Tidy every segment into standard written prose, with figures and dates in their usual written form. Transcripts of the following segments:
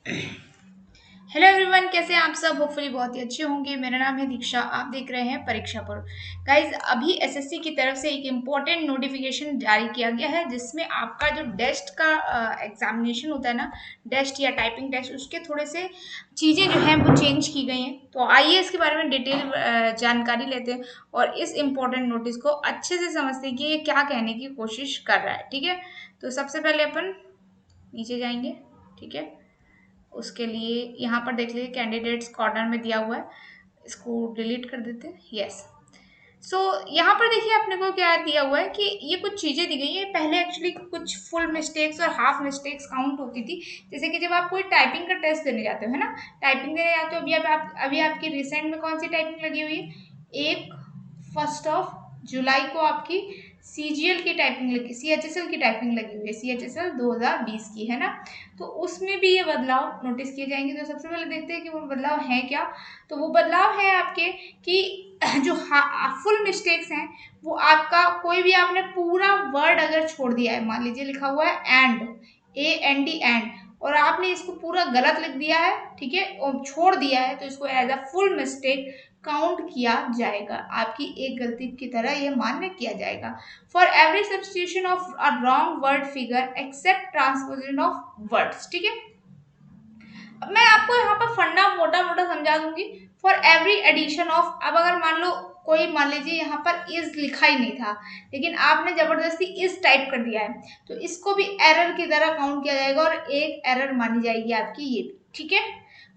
Hello everyone, कैसे हैं आप सब। होपफुली बहुत ही अच्छे होंगे। मेरा नाम है दीक्षा, आप देख रहे हैं परीक्षा पर। गाइज, अभी एसएससी की तरफ से एक इम्पोर्टेंट नोटिफिकेशन जारी किया गया है, जिसमें आपका जो टेस्ट का एग्जामिनेशन होता है ना, टेस्ट या टाइपिंग टेस्ट, उसके थोड़े से चीज़ें जो हैं वो चेंज की गई हैं। तो आइए इसके बारे में डिटेल जानकारी लेते हैं और इस इम्पोर्टेंट नोटिस को अच्छे से समझते हैं कि ये क्या कहने की कोशिश कर रहा है। ठीक है, तो सबसे पहले अपन नीचे जाएंगे। ठीक है, उसके लिए यहाँ पर देख लीजिए, कैंडिडेट्स कॉर्नर में दिया हुआ है, इसको डिलीट कर देते हैं। यस। सो यहाँ पर देखिए अपने को क्या दिया हुआ है कि ये कुछ चीज़ें दी गई हैं। पहले एक्चुअली कुछ फुल मिस्टेक्स और हाफ मिस्टेक्स काउंट होती थी। जैसे कि जब आप कोई टाइपिंग का टेस्ट देने जाते हो, है ना, टाइपिंग देने जाते हो, अभी आपकी रिसेंट में कौन सी टाइपिंग लगी हुई है? एक 1 जुलाई को आपकी सीजीएल की टाइपिंग लगी, सीएचएसएल की टाइपिंग लगी हुई है, सीएचएसएल 2020 की, है ना। तो उसमें भी ये बदलाव नोटिस किए जाएंगे। तो सबसे पहले देखते हैं कि वो बदलाव है क्या। तो वो बदलाव है आपके कि जो फुल मिस्टेक्स हैं, वो आपका कोई भी आपने पूरा वर्ड अगर छोड़ दिया है, मान लीजिए लिखा हुआ है एंड, AND एंड, और आपने इसको पूरा गलत लिख दिया है, ठीक है, और छोड़ दिया है, तो इसको as a full mistake count किया जाएगा। आपकी एक गलती की तरह यह मान्य किया जाएगा। For every substitution of a wrong word figure except transposition of words. ठीक है, अब मैं आपको यहाँ पर फंडा मोटा मोटा समझा दूंगी। फॉर एवरी एडिशन ऑफ, अब अगर मान लो कोई, मान लीजिए यहाँ पर इज लिखा ही नहीं था, लेकिन आपने जबरदस्ती इज टाइप कर दिया है, तो इसको भी एरर की तरह काउंट किया जाएगा और एक एरर मानी जाएगी आपकी ये भी। ठीक है,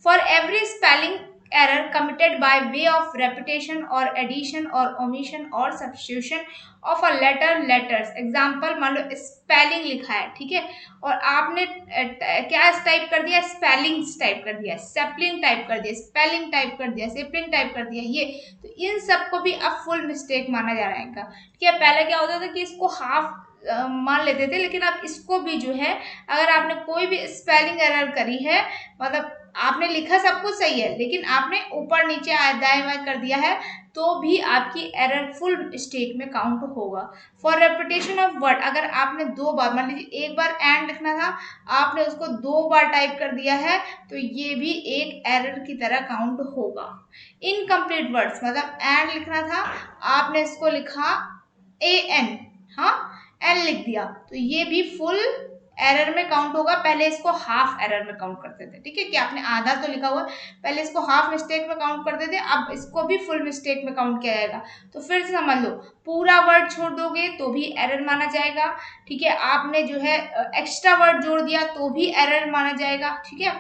for every spelling error committed by way of repetition or addition or omission or substitution of a letters example, मान लो स्पेलिंग लिखा है, ठीक है, और आपने क्या टाइप कर दिया, स्पेलिंग्स टाइप कर दिया, सेपलिंग टाइप कर दिया, स्पेलिंग टाइप कर दिया, सेपलिंग टाइप कर दिया, ये तो इन सबको भी अब फुल मिस्टेक माना जा रहा है। ठीक है, पहले क्या होता था कि इसको हाफ मान लेते थे, लेकिन अब इसको भी जो है, अगर आपने कोई भी स्पेलिंग एरर करी है, मतलब आपने लिखा सब कुछ सही है, लेकिन आपने ऊपर नीचे दाएं बाएं कर दिया है, तो भी आपकी एरर फुल मिस्टेक में काउंट होगा। फॉर रेपिटेशन ऑफ वर्ड, अगर आपने 2 बार, मान लीजिए एक बार एंड लिखना था, आपने उसको 2 बार टाइप कर दिया है, तो ये भी एक एरर की तरह काउंट होगा। इनकम्प्लीट वर्ड्स, मतलब एंड लिखना था, आपने इसको लिखा AN, हाँ, एन लिख दिया, तो ये भी फुल एरर में काउंट होगा। पहले इसको हाफ एरर में काउंट करते थे, ठीक है, कि आपने आधा तो लिखा हुआ, पहले इसको हाफ मिस्टेक में काउंट करते थे, अब इसको भी फुल मिस्टेक में काउंट किया जाएगा। तो फिर से समझ लो, पूरा वर्ड छोड़ दोगे तो भी एरर माना जाएगा, ठीक है, आपने जो है एक्स्ट्रा वर्ड जोड़ दिया तो भी एरर माना जाएगा। ठीक है,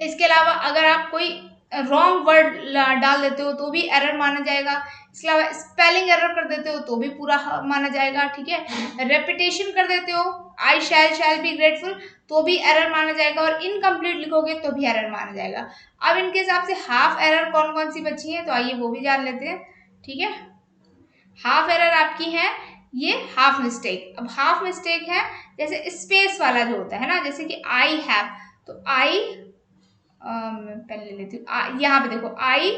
इसके अलावा अगर आप कोई रॉन्ग वर्ड डाल देते हो तो भी एरर माना जाएगा। इसके अलावा स्पेलिंग एरर कर देते हो तो भी पूरा माना जाएगा। ठीक है, रेपिटेशन कर देते हो, आई शैल बी ग्रेटफुल, तो भी एरर माना जाएगा, और इनकम्प्लीट लिखोगे तो भी एरर माना जाएगा। अब इनके हिसाब से हाफ एरर कौन कौन सी बची है, तो आइए वो भी जान लेते हैं। ठीक है, हाफ एरर आपकी है ये हाफ मिस्टेक। अब हाफ मिस्टेक है जैसे स्पेस वाला जो होता है ना, जैसे कि आई हैव, तो आई, मैं पेन ले लेती हूँ, यहाँ पे देखो आई,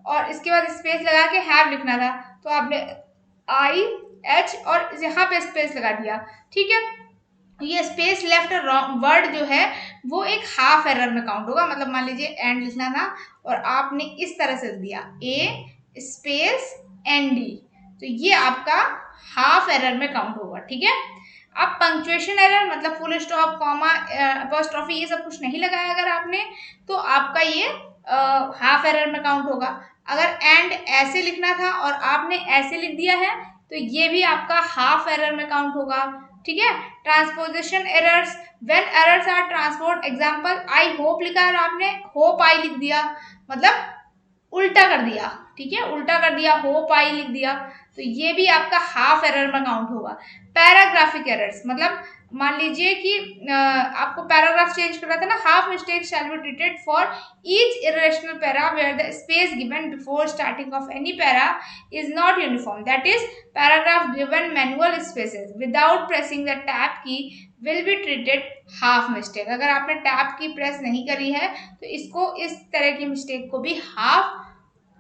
और इसके बाद स्पेस लगा के हैव लिखना था, तो आपने IH और यहाँ पे स्पेस लगा दिया। ठीक है, ये स्पेस लेफ्ट वर्ड जो है वो एक हाफ एरर में काउंट होगा। मतलब मान लीजिए एंड लिखना था और आपने इस तरह से दिया A SPACE ND, तो ये आपका हाफ एरर में काउंट होगा। ठीक है, अब पंक्चुएशन एरर, मतलब फुल स्टॉप, कॉमा, अपॉस्ट्रोफी, ये सब कुछ नहीं लगाया अगर आपने, तो आपका ये हाफ एरर में काउंट होगा। अगर एंड ऐसे लिखना था और आपने ऐसे लिख दिया है, तो ये भी आपका हाफ एरर में काउंट होगा। ठीक है, transposition errors, when errors are transport, example I hope लिखा है और आपने होप आई लिख दिया, मतलब उल्टा कर दिया। ठीक है, उल्टा कर दिया, होप आई लिख दिया, तो ये भी आपका हाफ एरर में काउंट होगा। पैराग्राफिक एरर्स, मतलब मान लीजिए कि आपको पैराग्राफ चेंज करना था ना, half mistake shall be treated for each irrational para where the space given before starting of any para is not uniform, that is paragraph given manual spaces without pressing the tab key will be treated half mistake. अगर आपने tab की press नहीं करी है तो इसको, इस तरह की मिस्टेक को भी हाफ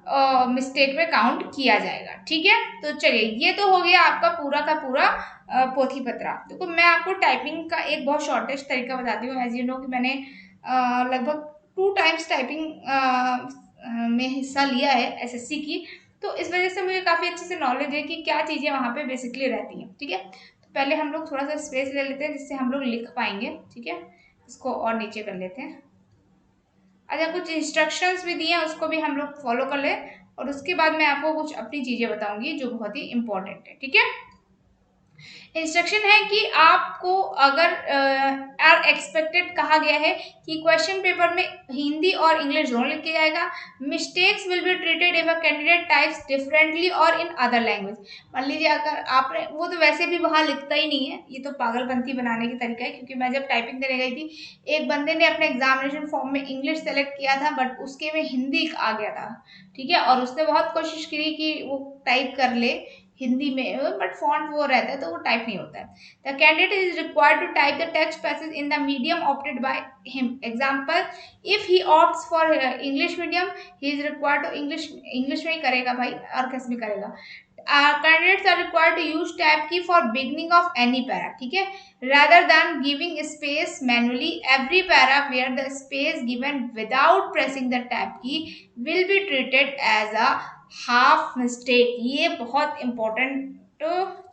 मिस्टेक में काउंट किया जाएगा। ठीक है, तो चलिए ये तो हो गया आपका पूरा का पूरा पोथी पत्रा। देखो मैं आपको टाइपिंग का एक बहुत शॉर्टेस्ट तरीका बताती हूँ। एज यू नो कि मैंने लगभग 2 टाइम्स टाइपिंग में हिस्सा लिया है एसएससी की, तो इस वजह से मुझे काफ़ी अच्छे से नॉलेज है कि क्या चीज़ें वहाँ पे बेसिकली रहती हैं। ठीक है, तो पहले हम लोग थोड़ा सा स्पेस ले लेते हैं जिससे हम लोग लिख पाएंगे। ठीक है, इसको और नीचे कर लेते हैं। अच्छा, कुछ इंस्ट्रक्शंस भी दिए हैं, उसको भी हम लोग फॉलो कर लें, और उसके बाद मैं आपको कुछ अपनी चीज़ें बताऊंगी जो बहुत ही इंपॉर्टेंट है। ठीक है, इंस्ट्रक्शन है कि आपको अगर आर एक्सपेक्टेड कहा गया है कि क्वेश्चन पेपर में हिंदी और इंग्लिश दोनों लिख के जाएगा। Mistakes will be treated if a candidate types differently और इन अदर लैंग्वेज। मान लीजिए अगर आपने, वो तो वैसे भी वहाँ लिखता ही नहीं है, ये तो पागलपंथी बनाने की तरीका है, क्योंकि मैं जब टाइपिंग देने गई थी एक बंदे ने अपने एग्जामिनेशन फॉर्म में इंग्लिश सेलेक्ट किया था बट उसके में हिंदी आ गया था। ठीक है, और उसने बहुत कोशिश की कि वो टाइप कर ले हिंदी में, बट फॉन्ट वो रहता है तो वो टाइप नहीं होता है। The candidate is required to type the text passage in the medium opted by him. Example, if he opts for English medium, he is required to English में ही करेगा भाई, और कैसे भी करेगा। Candidates are required to use tab key for beginning of any para. ठीक है, rather than giving space manually, every para where the space given without pressing the tab key will be treated as a half mistake. ये बहुत important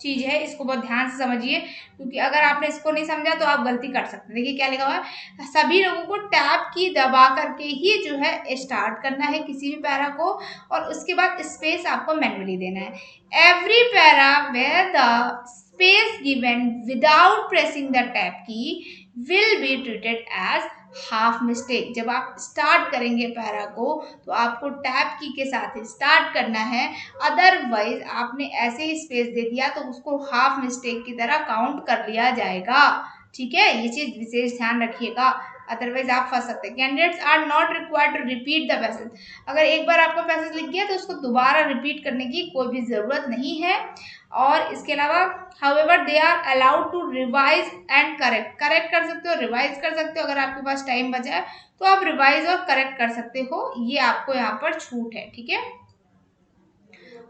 चीज है, इसको बहुत ध्यान से समझिए, क्योंकि अगर आपने इसको नहीं समझा तो आप गलती कर सकते हैं। देखिए क्या लिखा हुआ है, सभी लोगों को टैब की दबा करके ही जो है स्टार्ट करना है किसी भी पैरा को, और उसके बाद स्पेस आपको मैन्युअली देना है। Every para where the space given without pressing the tab key will be treated as half mistake. जब आप स्टार्ट करेंगे पैरा को तो आपको टैब की के साथ ही स्टार्ट करना है, अदरवाइज आपने ऐसे ही स्पेस दे दिया तो उसको हाफ मिस्टेक की तरह काउंट कर लिया जाएगा। ठीक है, ये चीज विशेष ध्यान रखिएगा, अदरवाइज आप फंस सकते हैं। Candidates are not required to repeat the passage. अगर एक बार आपका पैसेज लिख गया तो उसको दोबारा रिपीट करने की कोई भी जरूरत नहीं है। और इसके अलावा however they are allowed to revise and correct कर सकते हो, रिवाइज कर सकते हो, अगर आपके पास टाइम बचा है तो आप रिवाइज और करेक्ट कर सकते हो, ये आपको यहाँ पर छूट है। ठीक है,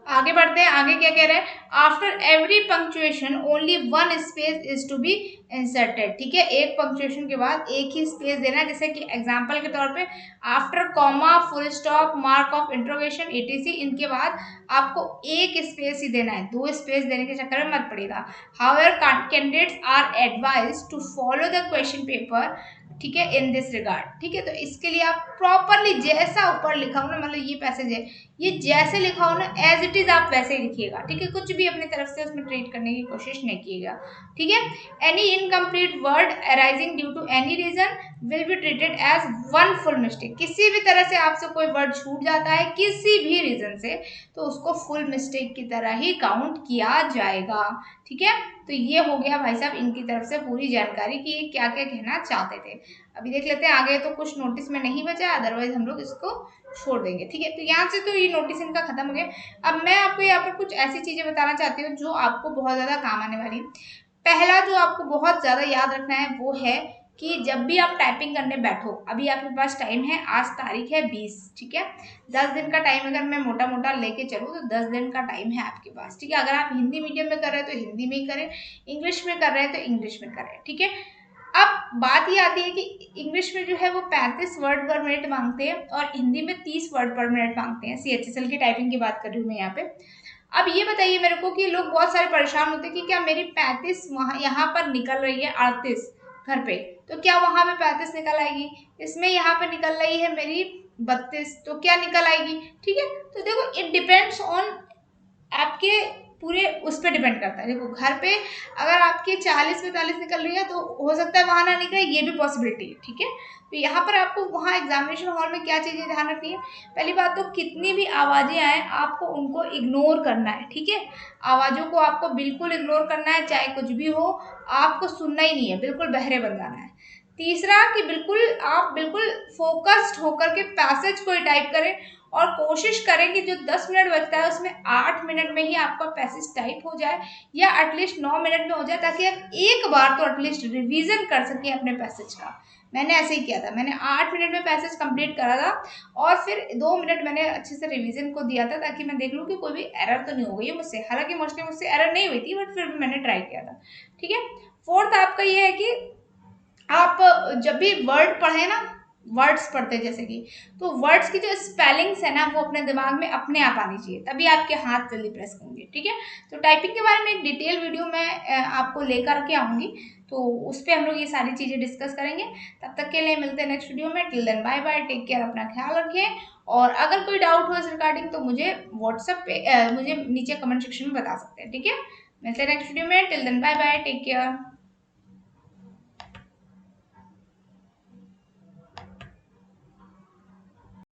आगे बढ़ते हैं। आगे क्या कह रहे हैं, after every punctuation only one space is to be inserted. ठीक है, एक पंक्चुएशन के बाद एक ही स्पेस देना है, जैसे कि एग्जांपल के तौर पे after comma, full stop, mark of interrogation, etc, इनके बाद आपको एक स्पेस ही देना है, दो स्पेस देने के चक्कर में मत पड़ेगा। However candidates are advised to follow the question paper, ठीक है, इन दिस रिगार्ड। ठीक है, तो इसके लिए आप प्रॉपरली जैसा ऊपर लिखा हो ना, मतलब ये पैसेज है, ये जैसे लिखा हो ना एज इट इज आप वैसे ही लिखिएगा। ठीक है, कुछ भी अपनी तरफ से उसमें ट्रीट करने की कोशिश नहीं कीजिएगा। ठीक है, any incomplete word arising due to any reason will be treated as one full mistake. किसी भी तरह से आपसे कोई वर्ड छूट जाता है किसी भी रीजन से तो उसको फुल मिस्टेक की तरह ही काउंट किया जाएगा। ठीक है, तो ये हो गया भाई साहब इनकी तरफ से पूरी जानकारी कि ये क्या क्या कहना चाहते थे। अभी देख लेते हैं आगे, तो कुछ नोटिस में नहीं बचा, अदरवाइज हम लोग इसको छोड़ देंगे। ठीक है, तो यहाँ से तो ये नोटिस इनका खत्म हो गया। अब मैं आपको यहाँ पर कुछ ऐसी चीजें बताना चाहती हूँ जो आपको बहुत ज्यादा काम आने वाली। पहला जो आपको बहुत ज्यादा याद रखना है वो है कि जब भी आप टाइपिंग करने बैठो, अभी आपके पास टाइम है, आज तारीख है 20। ठीक है, 10 दिन का टाइम अगर मैं मोटा मोटा लेके चलूँ तो 10 दिन का टाइम है आपके पास। ठीक है, अगर आप हिंदी मीडियम में कर रहे हैं तो हिंदी में ही करें, इंग्लिश में कर रहे हैं तो इंग्लिश में करें। ठीक है, अब बात ये आती है कि इंग्लिश में जो है वो 35 वर्ड पर मिनट मांगते हैं और हिंदी में 30 वर्ड पर मिनट मांगते हैं। CHSL की टाइपिंग की बात कर रही हूँ मैं यहाँ पे। अब ये बताइए मेरे को कि लोग बहुत सारे परेशान होते हैं कि क्या मेरी 35 वहाँ यहाँ पर निकल रही है 38 घर पे, तो क्या वहां पे 35 निकल आएगी, इसमें यहाँ पे निकल रही है मेरी 32, तो क्या निकल आएगी। ठीक है, तो देखो इट डिपेंड्स ऑन आपके पूरे उस पर डिपेंड करता है। देखो घर पे अगर आपके 40-45 निकल रही है तो हो सकता है वहां ना निकले, ये भी पॉसिबिलिटी है। ठीक है, तो यहाँ पर आपको वहाँ एग्जामिनेशन हॉल में क्या चीजें ध्यान रखनी है। पहली बात तो कितनी भी आवाजें आए आपको उनको इग्नोर करना है। ठीक है, आवाजों को आपको बिल्कुल इग्नोर करना है, चाहे कुछ भी हो आपको सुनना ही नहीं है, बिल्कुल बहरे बन जाना है। तीसरा कि बिल्कुल फोकस्ड होकर के पैसेज को टाइप करें और कोशिश करें कि जो 10 मिनट बचता है उसमें 8 मिनट में ही आपका पैसेज टाइप हो जाए या एटलीस्ट 9 मिनट में हो जाए, ताकि आप एक बार तो एटलीस्ट रिवीजन कर सकें अपने पैसेज का। मैंने ऐसे ही किया था, मैंने 8 मिनट में पैसेज कंप्लीट करा था और फिर 2 मिनट मैंने अच्छे से रिवीजन को दिया था ताकि मैं देख लूँ कि कोई भी एरर तो नहीं हो गई है मुझसे। हालांकि मोस्टली मुझसे एरर नहीं हुई थी बट फिर भी मैंने ट्राई किया था। ठीक है, फोर्थ आपका ये है कि आप जब भी वर्ड पढ़े ना, वर्ड्स पढ़ते हैं जैसे कि, तो वर्ड्स की जो स्पेलिंग्स है ना वो अपने दिमाग में अपने आप आनी चाहिए, तभी आपके हाथ जल्दी प्रेस होंगे। ठीक है, तो टाइपिंग के बारे में एक डिटेल वीडियो मैं आपको लेकर के आऊंगी, तो उस पर हम लोग ये सारी चीजें डिस्कस करेंगे। तब तक के लिए मिलते हैं नेक्स्ट वीडियो में। Till then bye bye, take care, अपना ख्याल रखिए। और अगर कोई डाउट हो इस रिगार्डिंग तो मुझे व्हाट्सएप पे मुझे नीचे कमेंट सेक्शन में बता सकते हैं। ठीक है, मिलते हैं नेक्स्ट वीडियो में। Till then bye bye, take care.